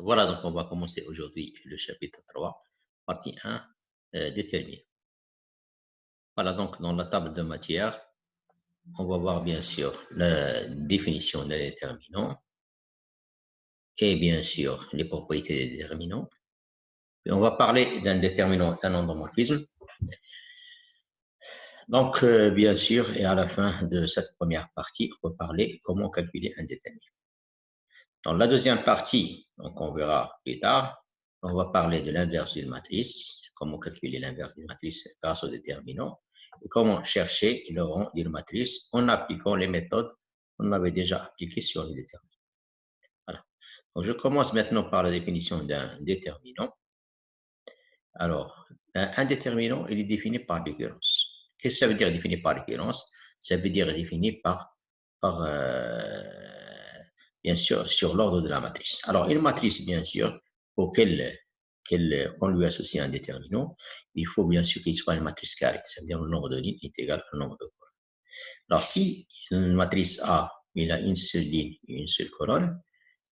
Voilà, donc on va commencer aujourd'hui le chapitre 3, partie 1, déterminer. Voilà, donc dans la table de matière, on va voir bien sûr la définition des déterminants et bien sûr les propriétés des déterminants. Et on va parler d'un déterminant, d'un endomorphisme. Donc, bien sûr, et à la fin de cette première partie, on va parler comment calculer un déterminant. Dans la deuxième partie, donc on verra plus tard, on va parler de l'inverse d'une matrice, comment calculer l'inverse d'une matrice grâce aux déterminants, et comment chercher le rang d'une matrice en appliquant les méthodes qu'on avait déjà appliquées sur les déterminants. Voilà. Donc, je commence maintenant par la définition d'un déterminant. Alors, un déterminant, il est défini par récurrence. Qu'est-ce que ça veut dire défini par récurrence? Ça veut dire défini par bien sûr, sur l'ordre de la matrice. Alors, une matrice, bien sûr, pour qu'on lui associe un déterminant, il faut bien sûr qu'il soit une matrice carrée, c'est-à-dire le nombre de lignes est égal au nombre de colonnes. Alors, si une matrice A, il a une seule ligne et une seule colonne,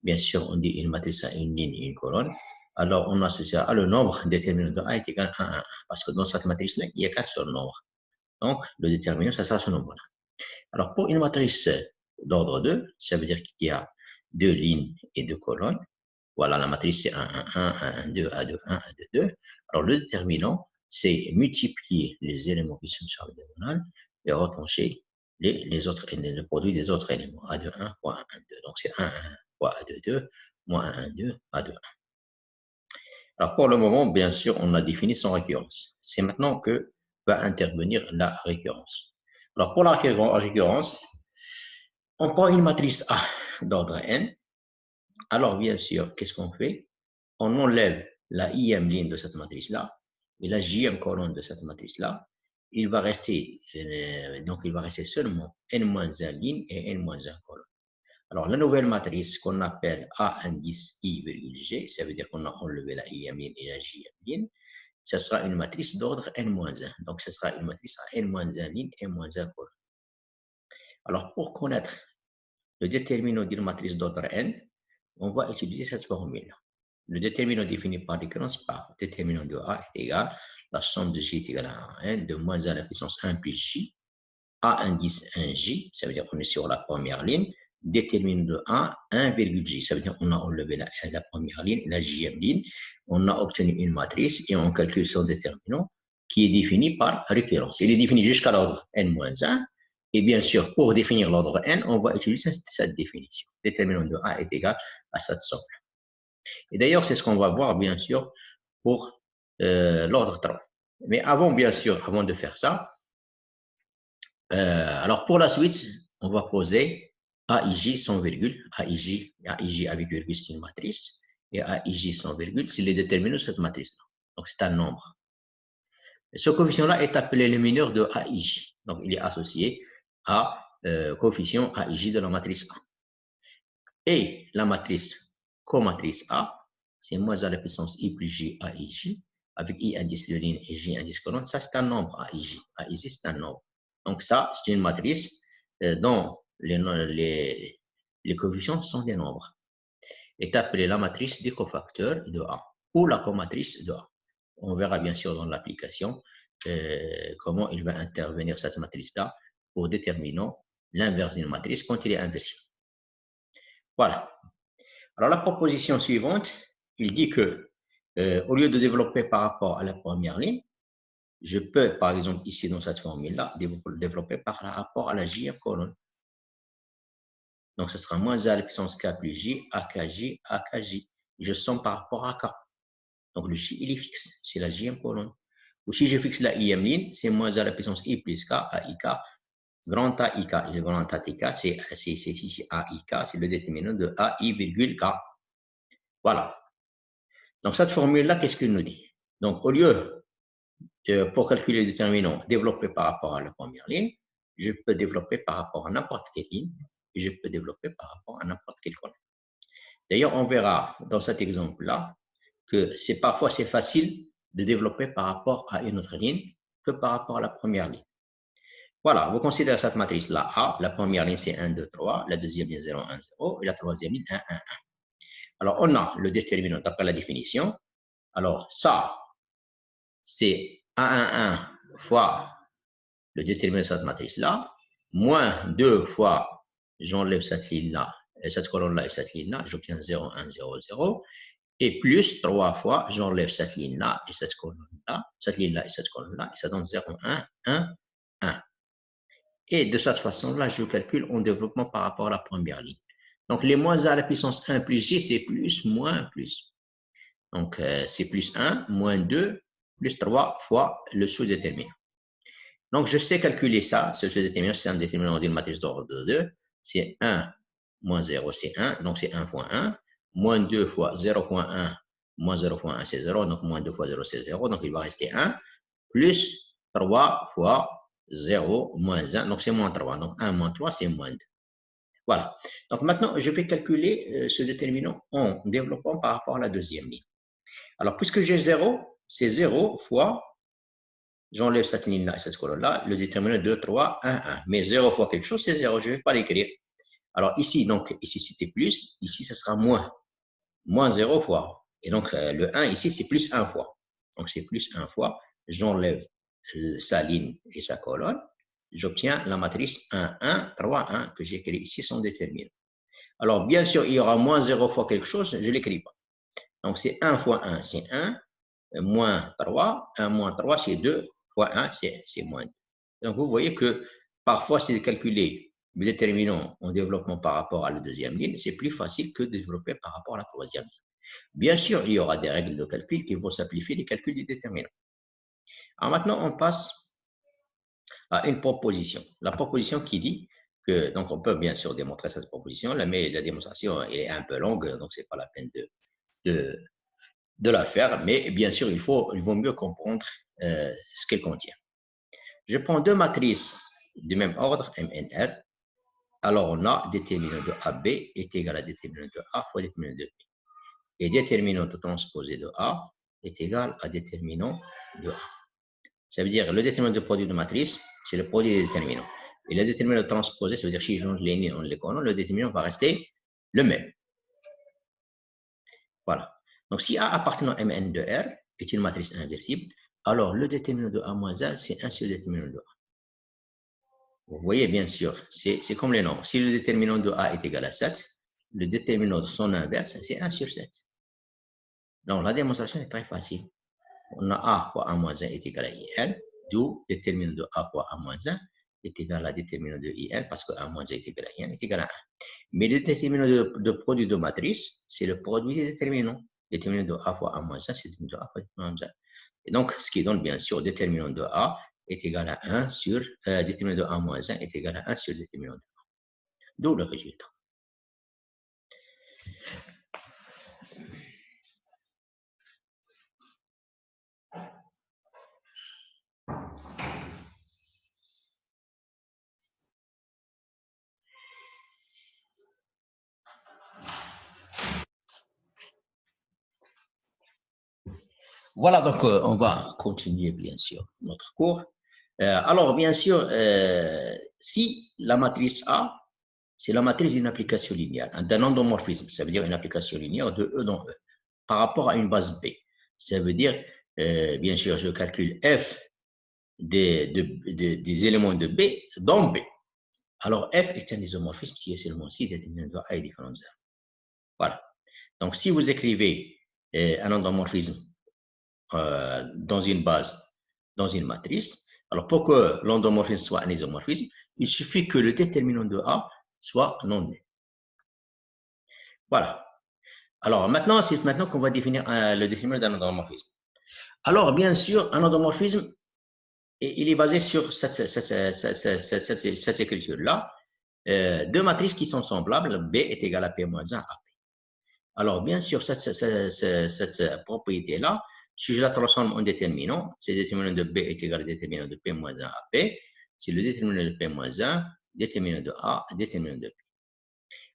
bien sûr, on dit une matrice a une ligne et une colonne, alors on associe à le nombre déterminant de A est égal à 1, parce que dans cette matrice-là, il y a 4 seuls nombres. Donc, le déterminant, ça sera ce nombre-là. Alors, pour une matrice d'ordre 2, ça veut dire qu'il y a 2 lignes et 2 colonnes. Voilà, la matrice, c'est 1, 1, 1, 1, 2, A2, 1, A2, 2. Alors, le déterminant, c'est multiplier les éléments qui sont sur la diagonale et retrancher les autres, le produit des autres éléments. A2, 1 fois 1, 2. Donc, c'est 1, 1 fois A2, 2, moins 1, 2, A2, 1. Alors, pour le moment, bien sûr, on a défini son récurrence. C'est maintenant que va intervenir la récurrence. Alors, pour la récurrence, on prend une matrice A d'ordre n. Alors, bien sûr, qu'est-ce qu'on fait? On enlève la ième ligne de cette matrice-là et la jième colonne de cette matrice-là. Il va rester seulement n-1 ligne et n-1 colonne. Alors, la nouvelle matrice qu'on appelle A indice I virgule G, ça veut dire qu'on a enlevé la ième ligne et la jième ligne, ce sera une matrice d'ordre n-1. Donc, ce sera une matrice à n-1 ligne et n-1 colonne. Alors, pour connaître le déterminant d'une matrice d'ordre n, on va utiliser cette formule. Le déterminant défini par récurrence par déterminant de A est égal, la somme de J est égale à n, de moins A à la puissance 1 plus J, A indice 1J, ça veut dire qu'on est sur la première ligne, déterminant de A 1,J, ça veut dire qu'on a enlevé la première ligne, la Jième ligne, on a obtenu une matrice et on calcule son déterminant qui est défini par récurrence. Il est défini jusqu'à l'ordre n-1. Et bien sûr, pour définir l'ordre n, on va utiliser cette définition. Déterminant de A est égal à cette somme. Et d'ailleurs, c'est ce qu'on va voir, bien sûr, pour l'ordre 3. Mais avant, bien sûr, avant de faire ça, alors pour la suite, on va poser AIJ sans virgule. AIJ avec virgule, c'est une matrice. Et AIJ sans virgule, c'est les déterminants de cette matrice-là. Donc, c'est un nombre. Ce coefficient-là est appelé le mineur de AIJ. Donc, il est associé à coefficient AIJ de la matrice A. Et la matrice comatrice A, c'est moins à la puissance I plus J AIJ, avec I indice de ligne et J indice colonne. Ça, c'est un nombre AIJ. AIJ, c'est un nombre. Donc, ça, c'est une matrice dont les coefficients sont des nombres. Est appelée la matrice des cofacteurs de A ou la comatrice de A. On verra bien sûr dans l'application comment il va intervenir cette matrice-là pour déterminer l'inverse d'une matrice quand il est inversé. Voilà. Alors, la proposition suivante, il dit que au lieu de développer par rapport à la première ligne, je peux, par exemple, ici dans cette formule-là, développer par rapport à la J colonne. Donc, ce sera moins A à la puissance K plus J, AKJ, AKJ. Je somme par rapport à K. Donc, le J, il est fixe. C'est la J colonne. Ou si je fixe la ième ligne, c'est moins A à la puissance I plus K, AIK, grand A, IK. Et le grand A, TK, c'est ici AIK, c'est le déterminant de AI virgule K. Voilà. Donc, cette formule-là, qu'est-ce qu'elle nous dit? Donc, au lieu, pour calculer le déterminant, développer par rapport à la première ligne, je peux développer par rapport à n'importe quelle ligne, et je peux développer par rapport à n'importe quelle colonne. D'ailleurs, on verra dans cet exemple-là que parfois c'est facile de développer par rapport à une autre ligne que par rapport à la première ligne. Voilà, vous considérez cette matrice-là A, la première ligne c'est 1, 2, 3, la deuxième ligne 0, 1, 0, et la troisième ligne 1, 1, 1. Alors, on a le déterminant d'après la définition. Alors, ça, c'est 1 fois le déterminant de cette matrice-là, moins 2 fois, j'enlève cette ligne-là, cette colonne-là et cette ligne-là, j'obtiens 0, 1, 0, 0, et plus 3 fois, j'enlève cette ligne-là et cette colonne-là, cette ligne-là et cette colonne-là, et ça donne 0, 1, 1, 1. Et de cette façon-là, je calcule en développement par rapport à la première ligne. Donc, les moins a à la puissance 1 plus j, c'est plus, moins, plus. Donc, c'est plus 1, moins 2, plus 3 fois le sous-déterminant. Donc, je sais calculer ça. Ce sous-déterminant, c'est un déterminant d'une matrice d'ordre de 2. C'est 1 moins 0, c'est 1. Donc, c'est 1 fois 1. Moins 2 fois 0 fois 1, moins 0 fois 1, c'est 0. Donc, moins 2 fois 0, c'est 0. Donc, il va rester 1. Plus 3 fois 0, moins 1. Donc, c'est moins 3. Donc, 1 moins 3, c'est moins 2. Voilà. Donc, maintenant, je vais calculer ce déterminant en développant par rapport à la deuxième ligne. Alors, puisque j'ai 0, c'est 0 fois, j'enlève cette ligne-là et cette colonne-là, le déterminant 2, 3, 1, 1. Mais 0 fois quelque chose, c'est 0, je ne vais pas l'écrire. Alors ici, donc, ici c'était plus, ici ce sera moins. Moins 0 fois. Et donc, le 1 ici, c'est plus 1 fois. Donc, c'est plus 1 fois. J'enlève sa ligne et sa colonne. J'obtiens la matrice 1, 1, 3, 1 que j'ai écrit ici, son déterminant. Alors, bien sûr, il y aura moins 0 fois quelque chose, je ne l'écris pas. Donc, c'est 1 fois 1, c'est 1, moins 3, 1 moins 3, c'est 2, fois 1, c'est moins 2. Donc, vous voyez que parfois, c'est de calculer le déterminant en développement par rapport à la deuxième ligne, c'est plus facile que de développer par rapport à la troisième ligne. Bien sûr, il y aura des règles de calcul qui vont simplifier les calculs du déterminant. Alors maintenant, on passe à une proposition. La proposition qui dit que, donc on peut bien sûr démontrer cette proposition, mais la démonstration elle est un peu longue, donc ce n'est pas la peine de la faire, mais bien sûr, il vaut mieux comprendre ce qu'elle contient. Je prends deux matrices du même ordre, MNR. Alors, on a déterminant de AB est égal à déterminant de A fois déterminant de B. Et déterminant de transposé de A est égal à déterminant de A. Ça veut dire le déterminant de produit de matrice, c'est le produit des déterminants. Et le déterminant de transposé, ça veut dire si je change les lignes en les colonnes, le déterminant va rester le même. Voilà. Donc, si A appartenant à Mn de R est une matrice inversible, alors le déterminant de A moins A, c'est 1 sur le déterminant de A. Vous voyez, bien sûr, c'est comme les nombres. Si le déterminant de A est égal à 7, le déterminant de son inverse, c'est 1 sur 7. Donc, la démonstration est très facile. On a A fois A moins 1 est égal à IN, d'où déterminant de A fois A moins 1 est égal à déterminant de IN, parce que A moins 1 est égal à IN est égal à 1. Mais le déterminant de produit de matrice, c'est le produit des déterminants. Déterminant de A fois A moins 1, c'est déterminant de A fois A moins 1. Et donc, ce qui donne bien sûr déterminant de A est égal à 1 sur, déterminant de A moins 1 est égal à 1 sur déterminant de A. D'où le résultat. Voilà, donc on va continuer bien sûr notre cours. Alors, bien sûr, si la matrice A, c'est la matrice d'une application linéaire, d'un endomorphisme, ça veut dire une application linéaire de E dans E, par rapport à une base B. Ça veut dire, bien sûr, je calcule F des éléments de B dans B. Alors, F est un isomorphisme si et seulement si déterminant de A est différent de 0. Voilà. Donc, si vous écrivez un endomorphisme dans une base, dans une matrice. Alors, pour que l'endomorphisme soit un isomorphisme, il suffit que le déterminant de A soit non nul. Voilà. Alors, maintenant, c'est maintenant qu'on va définir le déterminant d'un endomorphisme. Alors, bien sûr, un endomorphisme, il est basé sur cette écriture-là. Deux matrices qui sont semblables, B est égal à P moins 1 à P. Alors, bien sûr, cette propriété-là, si je la transforme en déterminant, c'est le déterminant de B est égal au déterminant de P moins 1 à P. C'est le déterminant de P moins 1, déterminant de A, déterminant de P.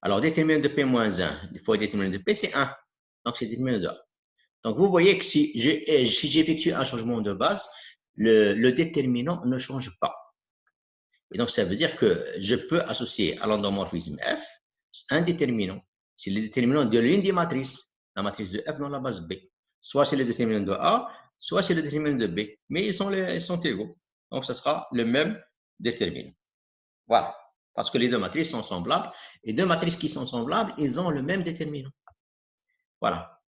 Alors, déterminant de P moins 1 fois déterminant de P, c'est 1. Donc, c'est déterminant de A. Donc, vous voyez que si j'effectue un changement de base, le déterminant ne change pas. Et donc, ça veut dire que je peux associer à l'endomorphisme F un déterminant. C'est le déterminant de l'une des matrices, la matrice de F dans la base B. Soit c'est le déterminant de A, soit c'est le déterminant de B. Mais ils sont égaux. Donc, ce sera le même déterminant. Voilà. Parce que les deux matrices sont semblables. Et deux matrices qui sont semblables, ils ont le même déterminant. Voilà.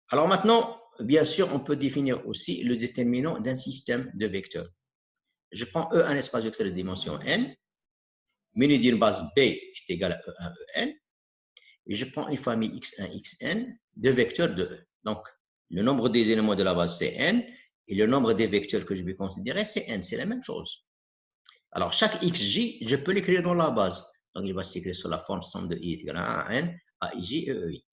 Alors maintenant, bien sûr, on peut définir aussi le déterminant d'un système de vecteurs. Je prends E un espace vecteur de dimension n, muni d'une base B est égal à E1, En, et je prends une famille x1, xn de vecteurs de E. Donc, le nombre des éléments de la base, c'est n, et le nombre des vecteurs que je vais considérer, c'est n. C'est la même chose. Alors, chaque xj, je peux l'écrire dans la base. Donc, il va s'écrire sur la forme somme de i est égal à 1, n, a, ij, e, ei.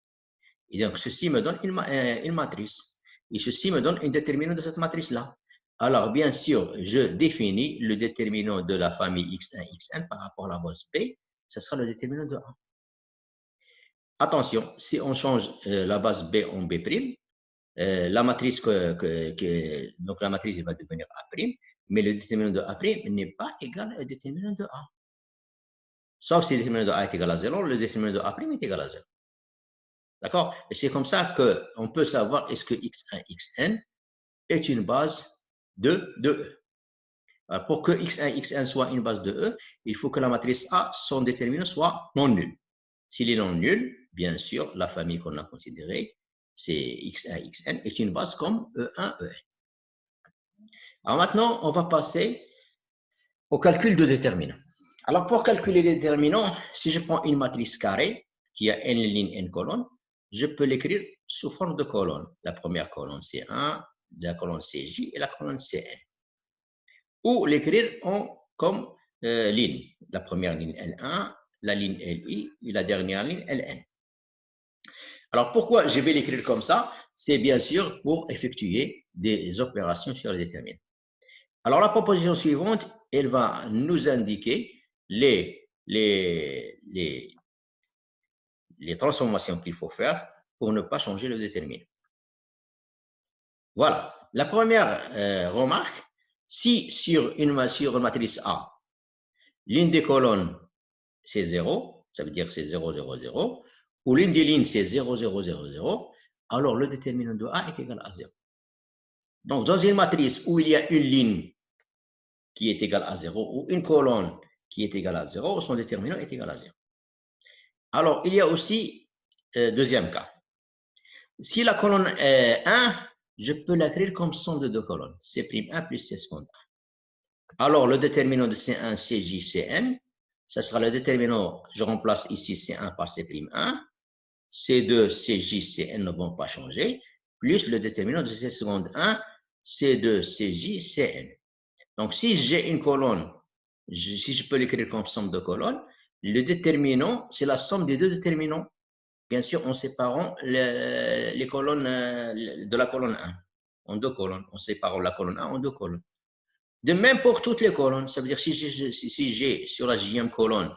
Et donc, ceci me donne une matrice. Et ceci me donne un déterminant de cette matrice-là. Alors, bien sûr, je définis le déterminant de la famille x1, xn par rapport à la base B. Ce sera le déterminant de A. Attention, si on change la base B en B', la matrice, donc la matrice va devenir A', mais le déterminant de A' n'est pas égal au déterminant de A. Sauf si le déterminant de A est égal à 0, le déterminant de A' est égal à 0. D'accord? Et c'est comme ça qu'on peut savoir est-ce que x1, xn est une base de E. Alors, pour que x1, xn soit une base de E, il faut que la matrice A, son déterminant soit non nul. S'il est non nul, bien sûr, la famille qu'on a considérée, c'est x1, xn, est une base comme E1, En. Alors maintenant, on va passer au calcul de déterminant. Alors pour calculer les déterminants, si je prends une matrice carrée qui a n lignes, n colonnes, je peux l'écrire sous forme de colonne. La première colonne, c'est 1, la colonne CJ et la colonne CN. Ou l'écrire comme ligne. La première ligne L1, la ligne LI et la dernière ligne LN. Alors pourquoi je vais l'écrire comme ça? C'est bien sûr pour effectuer des opérations sur les déterminants. Alors la proposition suivante, elle va nous indiquer les transformations qu'il faut faire pour ne pas changer le déterminant. Voilà. La première remarque, si sur une matrice A, l'une des colonnes c'est 0, ça veut dire c'est 0, 0, 0, ou l'une des lignes c'est 0, 0, 0, 0, alors le déterminant de A est égal à 0. Donc dans une matrice où il y a une ligne qui est égale à 0 ou une colonne qui est égale à 0, son déterminant est égal à 0. Alors, il y a aussi deuxième cas. Si la colonne est 1, je peux l'écrire comme somme de deux colonnes, C'1 plus C seconde 1. Alors, le déterminant de C1, CJ, Cn, ce sera le déterminant, je remplace ici C1 par C'1, C2, CJ, Cn ne vont pas changer, plus le déterminant de C seconde 1, C2, CJ, Cn. Donc, si j'ai une colonne, si je peux l'écrire comme somme de colonnes, le déterminant, c'est la somme des deux déterminants. Bien sûr, en séparant les colonnes de la colonne 1 en deux colonnes. En séparant la colonne 1 en deux colonnes. De même pour toutes les colonnes. Ça veut dire si j'ai sur la jème colonne,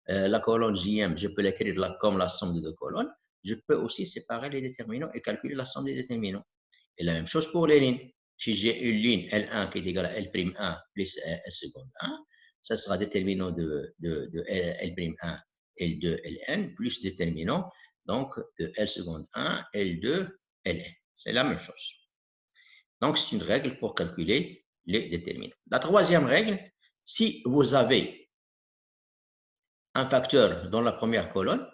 la colonne jm, je peux l'écrire comme la somme de deux colonnes. Je peux aussi séparer les déterminants et calculer la somme des déterminants. Et la même chose pour les lignes. Si j'ai une ligne L1 qui est égale à L'1 plus L seconde 1, ça sera déterminant de L'1, L2, Ln, plus déterminant donc de L seconde 1, L2, Ln. C'est la même chose. Donc, c'est une règle pour calculer les déterminants. La troisième règle, si vous avez un facteur dans la première colonne,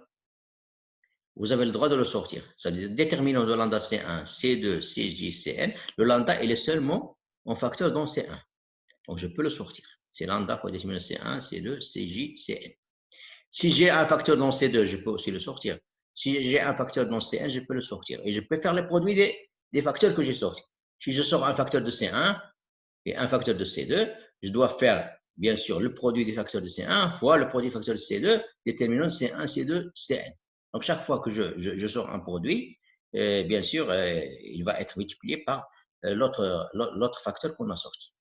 vous avez le droit de le sortir. C'est-à-dire, déterminant de lambda C1, C2, CJ, Cn, le lambda, il est seulement en facteur dans C1. Donc, je peux le sortir. C'est lambda pour déterminer C1, C2, CJ, Cn. Si j'ai un facteur dans C2, je peux aussi le sortir. Si j'ai un facteur dans C1, je peux le sortir. Et je peux faire le produit des facteurs que j'ai sortis. Si je sors un facteur de C1 et un facteur de C2, je dois faire, bien sûr, le produit des facteurs de C1 fois le produit des facteurs de C2, déterminant C1, C2, Cn. Donc, chaque fois que je sors un produit, bien sûr, il va être multiplié par l'autre facteur qu'on a sorti.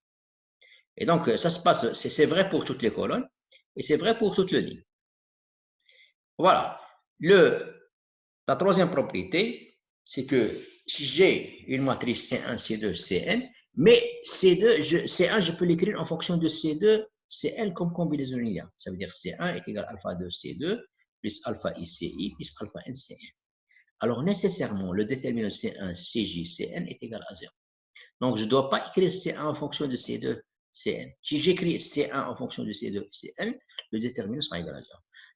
Et donc, ça se passe, c'est vrai pour toutes les colonnes et c'est vrai pour toutes les lignes. Voilà. La troisième propriété, c'est que si j'ai une matrice C1, C2, Cn, mais C1, je peux l'écrire en fonction de C2, Cn comme combinaison linéaire. Ça veut dire C1 est égal à alpha 2, C2, plus alpha ICI plus alpha NCN. Alors, nécessairement, le déterminant C1 CJ CN est égal à 0. Donc, je ne dois pas écrire C1 en fonction de C2 CN. Si j'écris C1 en fonction de C2 CN, le déterminant sera égal à 0.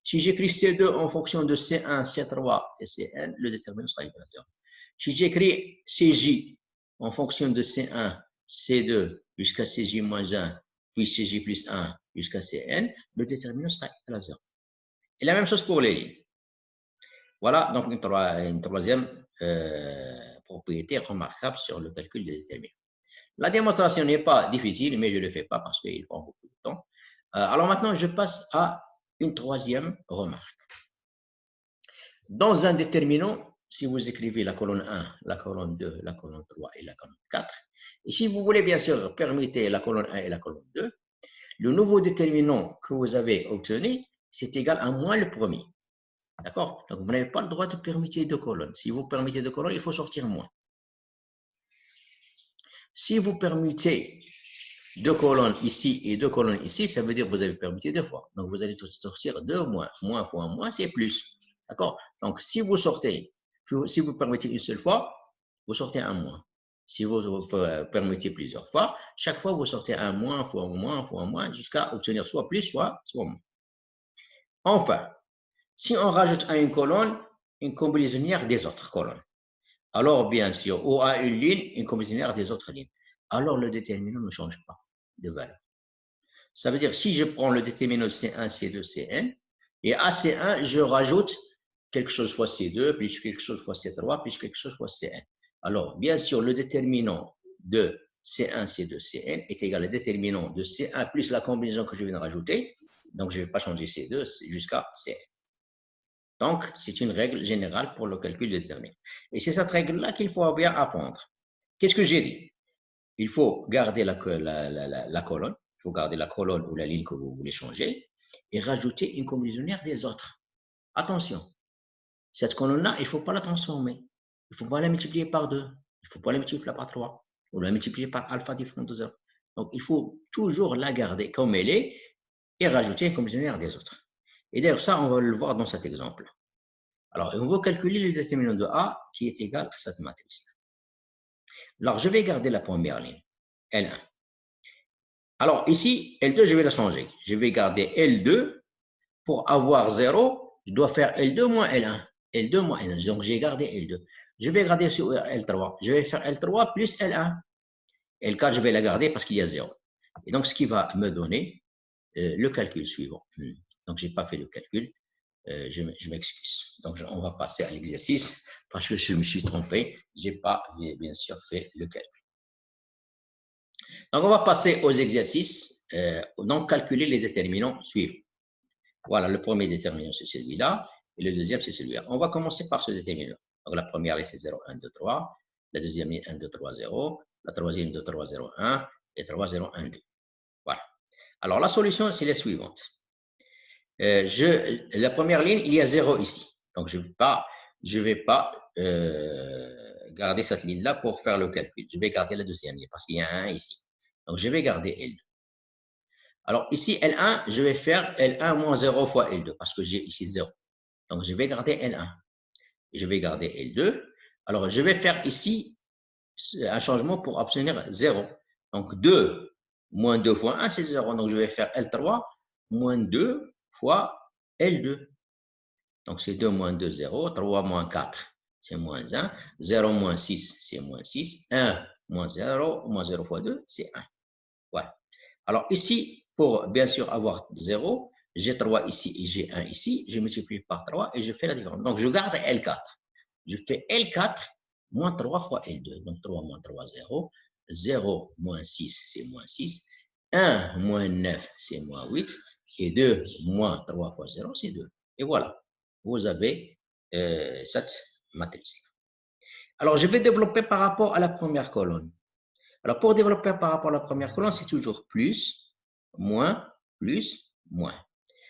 Si j'écris C2 en fonction de C1, C3 et CN, le déterminant sera égal à 0. Si j'écris CJ en fonction de C1, C2 jusqu'à CJ-1, puis CJ plus 1 jusqu'à CN, le déterminant sera égal à 0. Et la même chose pour les lignes. Voilà donc une troisième propriété remarquable sur le calcul des déterminants. La démonstration n'est pas difficile, mais je ne le fais pas parce qu'il prend beaucoup de temps. Alors maintenant, je passe à une troisième remarque. Dans un déterminant, si vous écrivez la colonne 1, la colonne 2, la colonne 3 et la colonne 4, et si vous voulez bien sûr permuter la colonne 1 et la colonne 2, le nouveau déterminant que vous avez obtenu, c'est égal à moins le premier. D'accord? Donc, vous n'avez pas le droit de permuter deux colonnes. Si vous permettez deux colonnes, il faut sortir moins. Si vous permutez deux colonnes ici et deux colonnes ici, ça veut dire que vous avez permuté deux fois. Donc, vous allez sortir deux moins. Moins fois moins, c'est plus. D'accord? Donc, si vous permettez une seule fois, vous sortez un moins. Si vous permettez plusieurs fois, chaque fois, vous sortez un moins, fois moins, jusqu'à obtenir soit plus, soit moins. Enfin, si on rajoute à une colonne une combinaisonnière des autres colonnes, alors bien sûr, ou à une ligne, une combinaisonnière des autres lignes, alors le déterminant ne change pas de valeur. Ça veut dire, si je prends le déterminant C1, C2, Cn, et à C1, je rajoute quelque chose fois C2, plus quelque chose fois C3, plus quelque chose fois Cn. Alors, bien sûr, le déterminant de C1, C2, Cn est égal au déterminant de C1 plus la combinaison que je viens de rajouter. Donc, je ne vais pas changer C2 jusqu'à Cn. Donc, c'est une règle générale pour le calcul de déterminant. Et c'est cette règle-là qu'il faut bien apprendre. Qu'est-ce que j'ai dit? Il faut garder la colonne. Il faut garder la colonne ou la ligne que vous voulez changer et rajouter une combinaisonnière des autres. Attention, cette colonne-là, il ne faut pas la transformer. Il ne faut pas la multiplier par 2. Il ne faut pas la multiplier par 3. Ou la multiplier par alpha différent de 0. Donc, il faut toujours la garder comme elle est et rajouter une combinaisonnière des autres. Et d'ailleurs, ça, on va le voir dans cet exemple. Alors, on va calculer le déterminant de A qui est égal à cette matrice. Alors, je vais garder la première ligne, L1. Alors, ici, L2, je vais la changer. Je vais garder L2. Pour avoir 0, je dois faire L2 moins L1. L2 moins L1. Donc, j'ai gardé L2. Je vais garder sur L3. Je vais faire L3 plus L1. L4, je vais la garder parce qu'il y a 0. Et donc, ce qui va me donner le calcul suivant. Donc, je n'ai pas fait le calcul. Je m'excuse. Donc, on va passer à l'exercice parce que je me suis trompé. Je n'ai pas, bien sûr, fait le calcul. Donc, on va passer aux exercices. Donc, calculer les déterminants suivants. Voilà, le premier déterminant, c'est celui-là. Et le deuxième, c'est celui-là. On va commencer par ce déterminant. Donc, la première ligne, c'est 0, 1, 2, 3. La deuxième ligne, 1, 2, 3, 0. La troisième, 2, 3, 0, 1. Et 3, 0, 1, 2. Voilà. Alors, la solution, c'est la suivante. La première ligne, il y a 0 ici. Donc, je ne vais pas garder cette ligne-là pour faire le calcul. Je vais garder la deuxième ligne parce qu'il y a un 1 ici. Donc, je vais garder L2. Alors, ici, L1, je vais faire L1 moins 0 fois L2 parce que j'ai ici 0. Donc, je vais garder L1. Je vais garder L2. Alors, je vais faire ici un changement pour obtenir 0. Donc, 2 moins 2 fois 1, c'est 0. Donc, je vais faire L3 moins 2 fois L2. Donc, c'est 2 moins 2, 0. 3 moins 4, c'est moins 1. 0 moins 6, c'est moins 6. 1 moins 0 fois 2, c'est 1. Voilà. Alors, ici, pour bien sûr avoir 0, j'ai 3 ici et j'ai 1 ici. Je multiplie par 3 et je fais la différence. Donc, je garde L4. Je fais L4 moins 3 fois L2. Donc, 3 moins 3, 0. 0 moins 6, c'est moins 6. 1 moins 9, c'est moins 8. Et 2 moins 3 fois 0, c'est 2. Et voilà. Vous avez cette matrice. Alors, je vais développer par rapport à la première colonne. Alors, pour développer par rapport à la première colonne, c'est toujours plus, moins, plus, moins.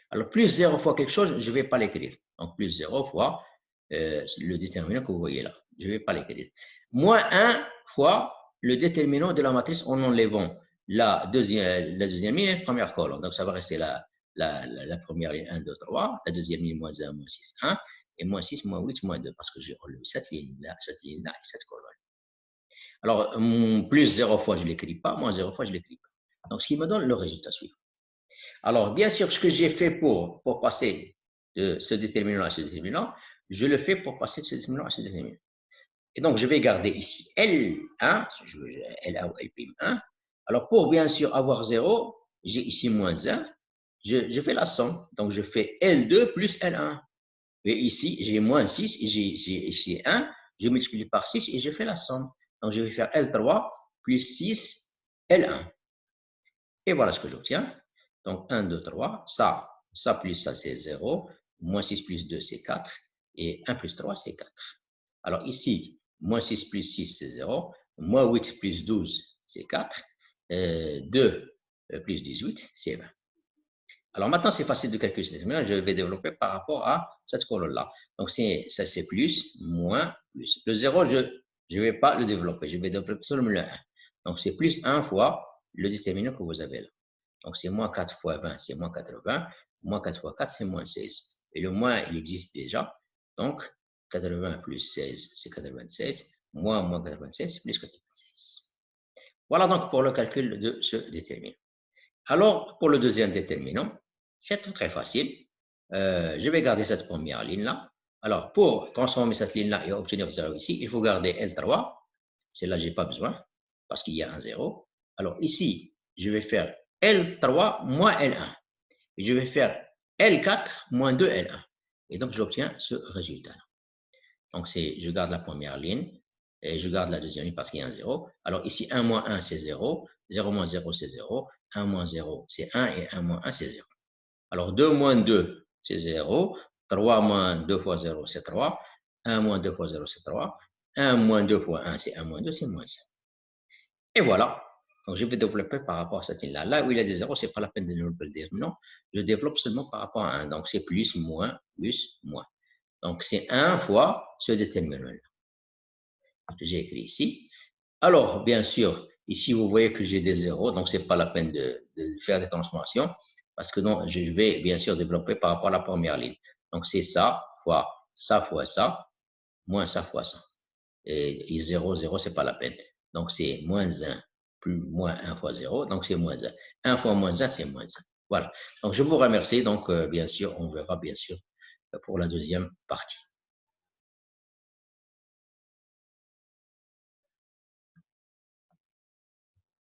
Alors, plus 0 fois quelque chose, je ne vais pas l'écrire. Donc, plus 0 fois le déterminant que vous voyez là. Je ne vais pas l'écrire. Moins 1 fois le déterminant de la matrice en enlevant la deuxième ligne et la première colonne. Donc, ça va rester là la première ligne 1, 2, 3, la deuxième ligne moins 1, moins 6, 1, et moins 6, moins 8, moins 2, parce que j'ai enlevé cette ligne-là et cette colonne. Alors, plus 0 fois, je ne l'écris pas, moins 0 fois, je ne l'écris pas. Donc, ce qui me donne le résultat suivant. Alors, bien sûr, ce que j'ai fait pour passer de ce déterminant à ce déterminant, je le fais pour passer de ce déterminant à ce déterminant. Et donc, je vais garder ici L1, L1 ou L'1. Alors, pour bien sûr avoir 0, j'ai ici moins 1. Je fais la somme. Donc, je fais L2 plus L1. Et ici, j'ai moins 6 et j'ai ici 1. Je multiplie par 6 et je fais la somme. Donc, je vais faire L3 plus 6 L1. Et voilà ce que j'obtiens. Donc, 1, 2, 3. Ça plus ça, c'est 0. Moins 6 plus 2, c'est 4. Et 1 plus 3, c'est 4. Alors, ici, moins 6 plus 6, c'est 0. Moins 8 plus 12, c'est 4. 2 plus 18, c'est 20. Alors, maintenant, c'est facile de calculer ce déterminant. Je vais développer par rapport à cette colonne-là. Donc, ça, c'est plus, moins, plus. Le 0, je ne vais pas le développer. Je vais développer seulement le 1. Donc, c'est plus 1 fois le déterminant que vous avez là. Donc, c'est moins 4 fois 20, c'est moins 80. Moins 4 fois 4, c'est moins 16. Et le moins, il existe déjà. Donc, 80 plus 16, c'est 96. Moins 96, plus 96. Voilà donc pour le calcul de ce déterminant. Alors, pour le deuxième déterminant, c'est très facile. Je vais garder cette première ligne-là. Alors, pour transformer cette ligne-là et obtenir 0 ici, il faut garder L3. Celle-là, je n'ai pas besoin parce qu'il y a un 0. Alors, ici, je vais faire L3 moins L1. Et je vais faire L4 moins 2L1. Et donc, j'obtiens ce résultat-là. Donc, je garde la première ligne et je garde la deuxième ligne parce qu'il y a un 0. Alors, ici, 1 moins 1, c'est 0. 0 moins 0, c'est 0. 1 moins 0, c'est 1. Et 1 moins 1, c'est 0. Alors, 2 moins 2, c'est 0. 3 moins 2 fois 0, c'est 3. 1 moins 2 fois 0, c'est 3. 1 moins 2 fois 1, c'est 1 moins 2, c'est moins 1. Et voilà. Donc, je vais développer par rapport à cette ligne-là. Là où il y a des 0, ce n'est pas la peine de développer le déterminant. Je développe seulement par rapport à 1. Donc, c'est plus, moins, plus, moins. Donc, c'est 1 fois ce déterminant-là que j'ai écrit ici. Alors, bien sûr, ici, vous voyez que j'ai des zéros, donc ce n'est pas la peine de faire des transformations parce que non, je vais bien sûr développer par rapport à la première ligne. Donc, c'est ça fois ça, moins ça fois ça. Et 0, 0, ce n'est pas la peine. Donc, c'est moins 1 plus moins 1 fois 0, donc c'est moins 1. 1 fois moins 1, c'est moins 1. Voilà. Donc, je vous remercie. Donc, bien sûr, on verra bien sûr pour la deuxième partie.